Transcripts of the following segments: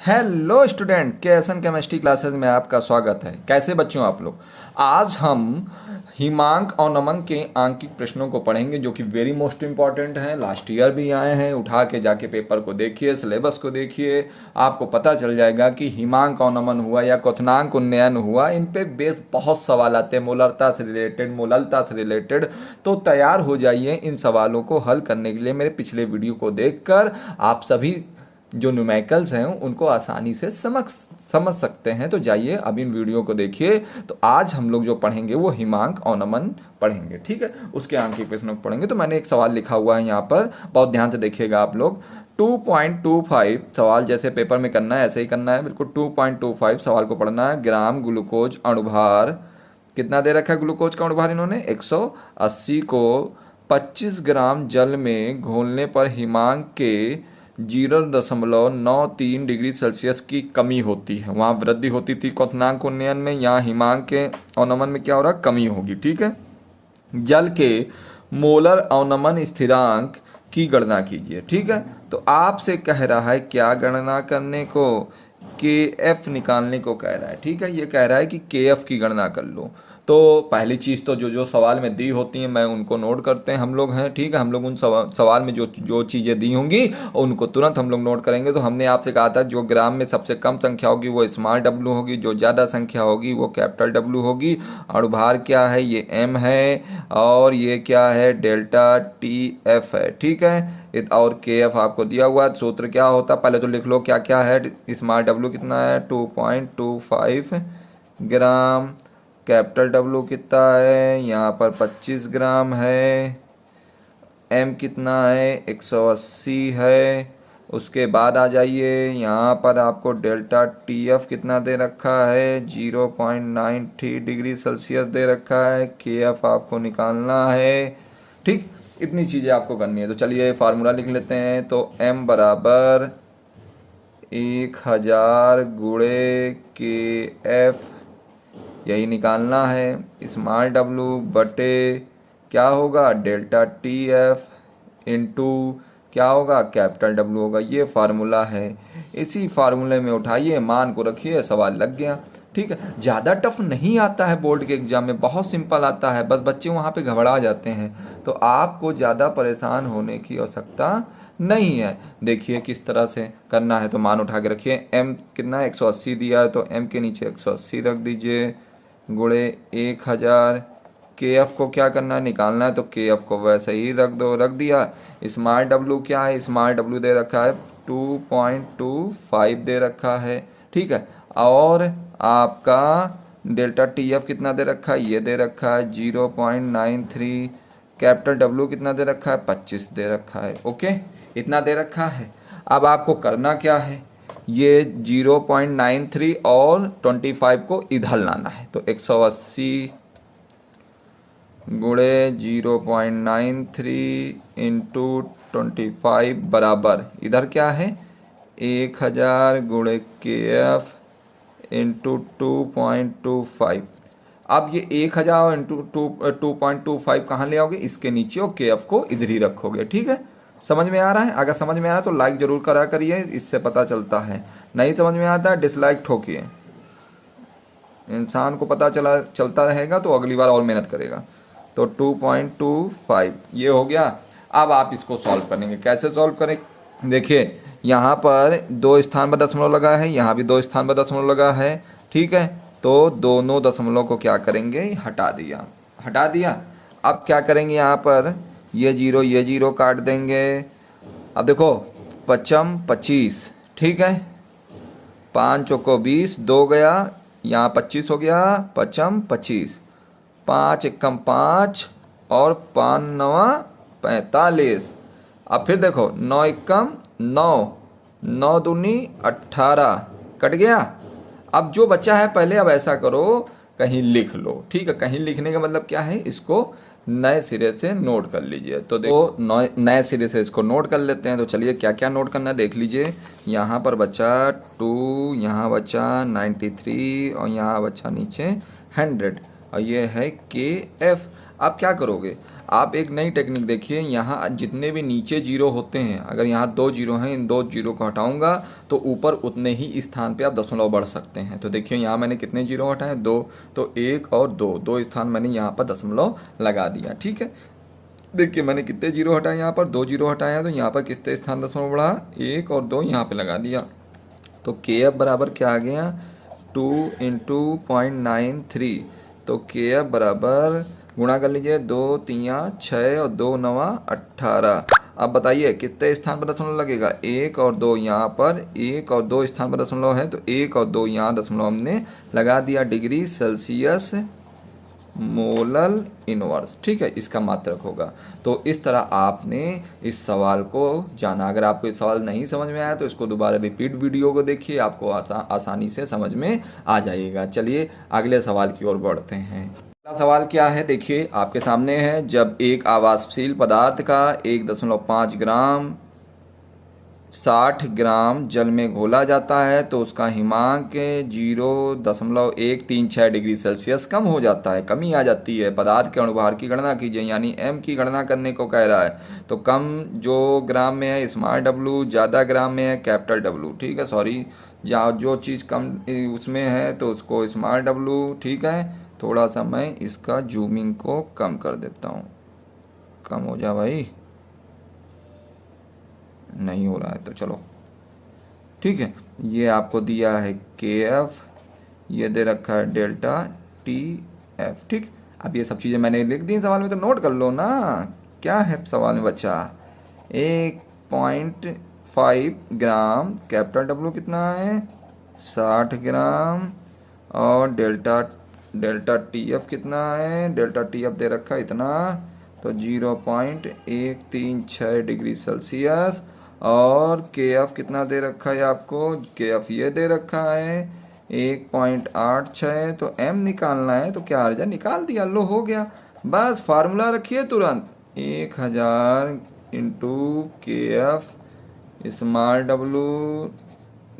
Hello student, केएसएन chemistry classes में आपका स्वागत है। कैसे बच्चों आप लोग। आज हम हिमांक और नमन के आंकिक प्रश्नों को पढ़ेंगे जो कि वेरी मोस्ट इंपॉर्टेंट हैं। लास्ट ईयर भी आए हैं। उठा के जाके पेपर को देखिए, सिलेबस को देखिए, आपको पता चल जाएगा कि हिमांक और नमन हुआ या क्वथनांक उन्नयन हुआ, इन पे बेस बहुत सवाल आते हैं, मोलरता से रिलेटेड, मोललता से रिलेटेड। तो तैयार हो जाइए इन सवालों को हल करने के लिए। मेरे पिछले वीडियो को देखकर आप सभी जो न्यूमेरिकल्स हैं उनको आसानी से समझ सकते हैं। तो जाइए अब इन वीडियो को देखिए। तो आज हम लोग जो पढ़ेंगे वो हिमांक और नमन पढ़ेंगे, ठीक है। उसके आंकिक प्रश्नों को पढ़ेंगे। तो मैंने एक सवाल लिखा हुआ है यहाँ पर, बहुत ध्यान से देखिएगा आप लोग। 2.25 सवाल जैसे पेपर में करना है ऐसे ही करना है, बिल्कुल 2.25 सवाल को पढ़ना है। ग्राम ग्लूकोज अणुभार कितना दे रखा है? ग्लूकोज का अणुभार इन्होंने 180 को 25 ग्राम जल में घोलने पर हिमांक के 0.93 डिग्री सेल्सियस की कमी होती है। वहाँ वृद्धि होती थी क्वथनांक उन्नयन में, यहाँ हिमांक के अवनमन में क्या हो रहा है? कमी होगी, ठीक है। जल के मोलर अवनमन स्थिरांक की गणना कीजिए, ठीक है। तो आपसे कह रहा है क्या गणना करने को? के एफ निकालने को कह रहा है, ठीक है। ये कह रहा है कि के एफ की गणना कर लो। तो पहली चीज़ तो जो जो सवाल में दी होती हैं मैं उनको नोट करते हैं हम लोग हैं, ठीक है। हम लोग उन सवाल में जो जो चीज़ें दी होंगी उनको तुरंत हम लोग नोट करेंगे। तो हमने आपसे कहा था जो ग्राम में सबसे कम संख्या होगी वो स्मॉल डब्लू होगी, जो ज़्यादा संख्या होगी वो कैपिटल डब्लू होगी। अणुभार क्या है? ये एम है। और ये क्या है? डेल्टा टी एफ है, ठीक है। और के एफ आपको दिया हुआ है। सूत्र क्या होता है पहले तो लिख लो, क्या क्या है। स्मॉल डब्लू कितना है? 2.25 ग्राम। कैपिटल डब्लू कितना है? यहाँ पर 25 ग्राम है। एम कितना है? 180 है। उसके बाद आ जाइए, यहाँ पर आपको डेल्टा टी एफ कितना दे रखा है? 0.93 डिग्री सेल्सियस दे रखा है। के एफ आपको निकालना है, ठीक। इतनी चीज़ें आपको करनी है। तो चलिए फार्मूला लिख लेते हैं। तो m बराबर 1000 गुणे के एफ, यही निकालना है। स्मॉल डब्लू बटे क्या होगा? डेल्टा टी एफ इंटू क्या होगा? कैपिटल डब्लू होगा। ये फार्मूला है। इसी फार्मूले में उठाइए, मान को रखिए, सवाल लग गया, ठीक है। ज़्यादा टफ नहीं आता है बोर्ड के एग्जाम में, बहुत सिंपल आता है। बस बच्चे वहाँ पे घबरा जाते हैं। तो आपको ज़्यादा परेशान होने की आवश्यकता नहीं है। देखिए किस तरह से करना है। तो मान उठा के रखिए। m कितना है? 180 दिया है तो m के नीचे 180 रख दीजिए, गुणे 1000। के एफ को क्या करना है? निकालना है। तो के एफ को वैसे ही रख दो, रख दिया। स्मॉल डब्लू क्या है? स्मॉल डब्लू दे रखा है 2.25 दे रखा है, ठीक है। और आपका डेल्टा टी एफ कितना दे रखा है? ये दे रखा है 0.93। कैपिटल डब्लू कितना दे रखा है? 25 दे रखा है, ओके। इतना दे रखा है। अब आपको करना क्या है? ये 0.93 और 25 को इधर लाना है। तो 180 गुणे 0.93 इंटू 25 बराबर इधर क्या है? 1000 गुणे के एफ इंटू 2.25। अब ये 1000 इंटू 2.25 कहाँ ले आओगे? इसके नीचे, और के एफ को इधर ही रखोगे, ठीक है। समझ में आ रहा है? अगर समझ में आ रहा है तो लाइक जरूर करा करिए, इससे पता चलता है। नहीं समझ में आता है डिसलाइक ठोकिए। इंसान को पता चलता रहेगा तो अगली बार और मेहनत करेगा। तो 2.25 ये हो गया। अब आप इसको सॉल्व करेंगे। कैसे सॉल्व करें? देखिए यहाँ पर 2 स्थान पर दशमलव लगा है, यहाँ भी 2 स्थान पर दशमलव लगा है, ठीक है। तो दोनों दशमलव को क्या करेंगे? हटा दिया, हटा दिया। अब क्या करेंगे? यहाँ पर ये जीरो काट देंगे। अब देखो 55 25, ठीक है। 5 चौको 20, 2 गया, यहाँ 25 हो गया। 55 25, 5 एकम 5 और 5 नवा 45। अब फिर देखो 9 एकम 9, 9 दूनी 18, कट गया। अब जो बचा है पहले, अब ऐसा करो कहीं लिख लो, ठीक है। कहीं लिखने का मतलब क्या है? इसको नए सिरे से नोट कर लीजिए। तो देखो नए सिरे से इसको नोट कर लेते हैं। तो चलिए क्या क्या नोट करना है देख लीजिए। यहाँ पर बचा 2, यहाँ बचा 93 और यहाँ बचा नीचे 100 और ये है के एफ। आप क्या करोगे, आप एक नई टेक्निक देखिए, यहाँ जितने भी नीचे जीरो होते हैं, अगर यहाँ 2 जीरो हैं, इन 2 जीरो को हटाऊंगा तो ऊपर उतने ही स्थान पे आप दशमलव बढ़ सकते हैं। तो देखिए यहाँ मैंने कितने जीरो हटाए, 2, तो 1 और 2 स्थान मैंने यहाँ पर दशमलव लगा दिया। ठीक है, देखिए मैंने कितने जीरो हटाए, यहाँ पर 2 जीरो हटाया, तो यहाँ पर कितने स्थान दशमलव बढ़ा, 1 और 2 यहाँ पे लगा दिया। तो के एफ बराबर क्या आ गया, 2 इंटू 0.93। तो के एफ बराबर, गुणा कर लीजिए, 2 तिया 6 और 2 नवा 18। अब बताइए कितने स्थान पर दशमलव लगेगा, 1 और 2 यहाँ पर, 1 और 2 स्थान पर दशमलव है, तो 1 और 2 यहाँ दशमलव हमने लगा दिया, डिग्री सेल्सियस मोलल इनवर्स। ठीक है, इसका मात्रक होगा। तो इस तरह आपने इस सवाल को जाना। अगर आपको इस सवाल नहीं समझ में आया तो इसको दोबारा रिपीट वीडियो को देखिए, आपको आसानी से समझ में आ जाएगा। चलिए अगले सवाल की ओर बढ़ते हैं। अगला सवाल क्या है, देखिए आपके सामने है, जब एक आवासशील पदार्थ का 1.5 ग्राम 60 ग्राम जल में घोला जाता है तो उसका हिमांक 0.136 डिग्री सेल्सियस कम हो जाता है, कमी आ जाती है। पदार्थ के अणुभार की गणना कीजिए, यानी एम की गणना करने को कह रहा है। तो कम जो ग्राम में है स्मॉल डब्लू, ज़्यादा ग्राम में है कैपिटल डब्लू। ठीक है, सॉरी, जो चीज़ कम उसमें है तो उसको स्मॉल डब्लू। ठीक है, थोड़ा सा मैं इसका जूमिंग को कम कर देता हूँ, कम हो जा भाई, नहीं हो रहा है तो चलो ठीक है। ये आपको दिया है के एफ, ये दे रखा है डेल्टा टी एफ। ठीक, अब ये सब चीज़ें मैंने लिख दी सवाल में, तो नोट कर लो ना क्या है सवाल में बच्चा। 1.5 ग्राम, कैपिटल डब्लू कितना है 60 ग्राम, और डेल्टा टी एफ कितना है, डेल्टा टी एफ दे रखा है इतना, तो 0.136 डिग्री सेल्सियस। और के एफ कितना दे रखा है आपको, के एफ ये दे रखा है 1.86। तो एम निकालना है, तो क्या अर्जा निकाल दिया, लो हो गया। बस फार्मूला रखिए तुरंत, 1000 into K F small W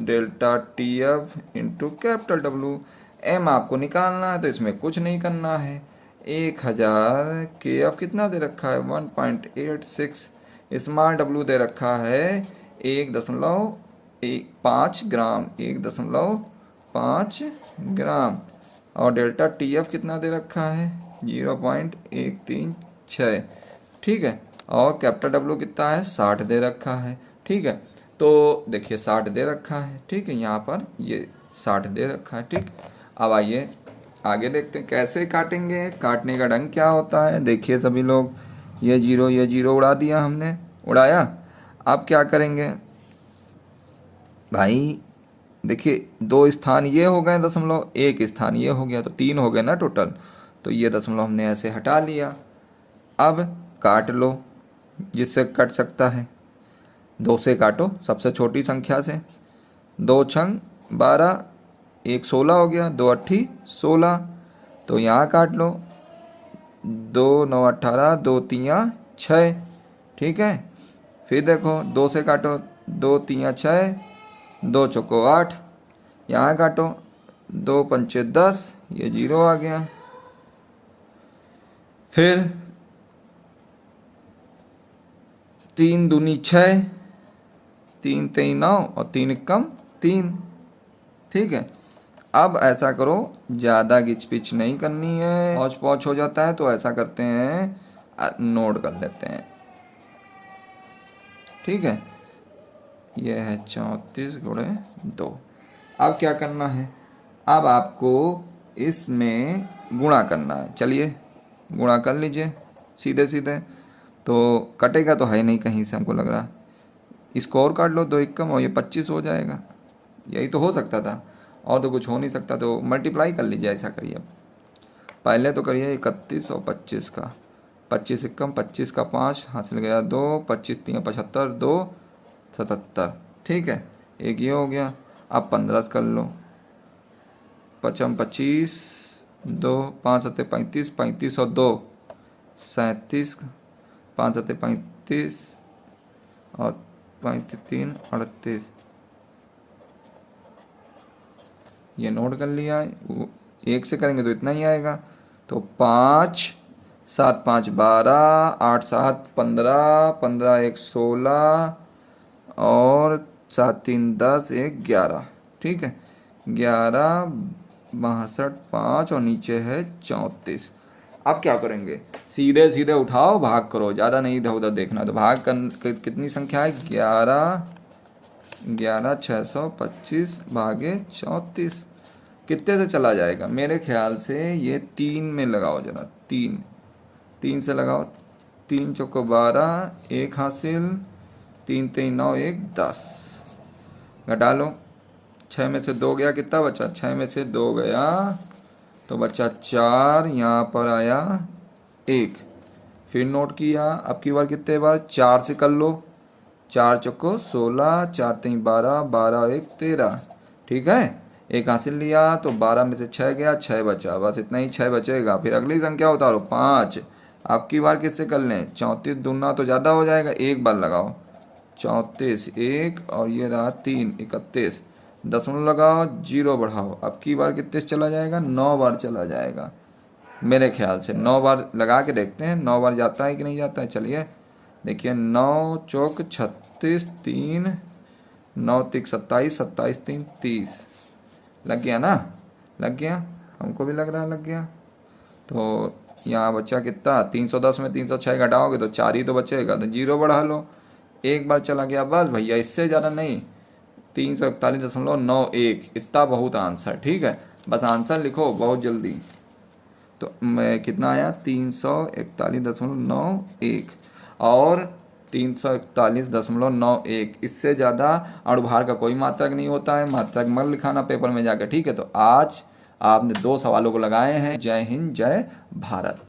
delta T F into capital W. M आपको निकालना है तो इसमें कुछ नहीं करना है। 1000 के एफ कितना दे रखा है 1.86, स्मॉल डब्लू दे रखा है 1.5 ग्राम, 1.5 ग्राम, और डेल्टा टी एफ कितना दे रखा है 0.136। ठीक है, और कैपिटल डब्लू कितना है 60 दे रखा है। ठीक है, तो देखिए 60 दे रखा है। ठीक है, यहाँ पर ये 60 दे रखा है। ठीक, अब आइए आगे देखते हैं कैसे काटेंगे, काटने का ढंग क्या होता है। देखिए सभी लोग, ये जीरो उड़ा दिया हमने, उड़ाया। अब क्या करेंगे भाई, देखिए 2 स्थान ये हो गए दशमलव, 1 स्थान ये हो गया, तो 3 हो गए ना टोटल। तो ये दशमलव हमने ऐसे हटा लिया। अब काट लो, जिससे कट सकता है 2 से काटो, सबसे छोटी संख्या से। 2 छंग 12, 1 16 हो गया, 2 अट्ठी 16। तो यहाँ काट लो, 2 9 18, 2 तिया 6। ठीक है, फिर देखो 2 से काटो, 2 तिया 6, 2 चौको 8, यहाँ काटो, 2 पंचे 10, ये 0 आ गया। फिर 3 दूनी 6, 3 3 9 और 3 कम 3। ठीक है, अब ऐसा करो, ज़्यादा गिच पिच नहीं करनी है, पौच पौच हो जाता है, तो ऐसा करते हैं नोट कर लेते हैं। ठीक है, यह है 34×2। अब क्या करना है, अब आपको इसमें गुणा करना है। चलिए गुणा कर लीजिए सीधे सीधे, तो कटेगा तो है नहीं कहीं से, हमको लग रहा। इसको और काट लो, 2 कम और ये 25 हो जाएगा। यही तो हो सकता था, और तो कुछ हो नहीं सकता, तो मल्टीप्लाई कर लीजिए। ऐसा करिए, अब पहले तो करिए 31 और 25 का, 25 कम 25 का 5 हासिल गया 2, 25 3 75, 2 77। ठीक है, एक ये हो गया। अब 15 कर लो, 5 25, 2 5 7 35, 35 और 2 37, 5 7 35 और 5 3 38। ये नोट कर लिया है, 1 से करेंगे तो इतना ही आएगा। तो 5 7 5 12, 8 7 15, 15 1 16 और 7 3 10, 1 11। ठीक है, 11 62 5 और नीचे है 34। अब क्या करेंगे, सीधे सीधे उठाओ, भाग करो, ज़्यादा नहीं इधर उधर देखना। तो भाग कितनी संख्या है, 11 625 भागे 34। कितने से चला जाएगा, मेरे ख्याल से ये 3 में लगाओ जरा, 3 से लगाओ। 3 चौको 12, 1 हासिल, 3 3 9 1 10। घटा लो, 6 में से 2 गया, कितना बचा, 6 में से 2 गया तो बचा 4, यहाँ पर आया 1। फिर नोट किया, अब की बार कितने बार, 4 से कर लो। 4 चौको 16, 4 3 12, 12 1 13। ठीक है, 1 हासिल लिया तो 12 में से 6 गया, 6 बचा, बस इतना ही 6 बचेगा। फिर अगली संख्या उतारो 5। अब की बार किससे कर लें, 34 दूना तो ज़्यादा हो जाएगा, एक बार लगाओ, 34 1 और ये रहा 3 31। दशमलव लगाओ, 0 बढ़ाओ। अब की बार कितने से चला जाएगा, 9 बार चला जाएगा मेरे ख्याल से। 9 बार लगा के देखते हैं, 9 बार जाता है कि नहीं जाता है। चलिए देखिए, 9 चौक 36, 3 9 तिक 27, 27 3 30। लग गया ना, लग गया, हमको भी लग रहा है लग गया। तो यहाँ बच्चा कितना, 310 में 306 घटाओगे तो 4 ही तो बचेगा, तो 0 बढ़ा लो, एक बार चला गया, बस भैया, इससे ज़्यादा नहीं। 341.91 इतना बहुत आंसर। ठीक है, बस आंसर लिखो बहुत जल्दी। तो मैं कितना आया, 341.91 और 341.91। इससे ज़्यादा अणुभार का कोई मात्रक नहीं होता है, मात्रक मत लिखाना पेपर में जाकर। ठीक है, तो आज आपने 2 सवालों को लगाए हैं। जय हिंद, जय भारत।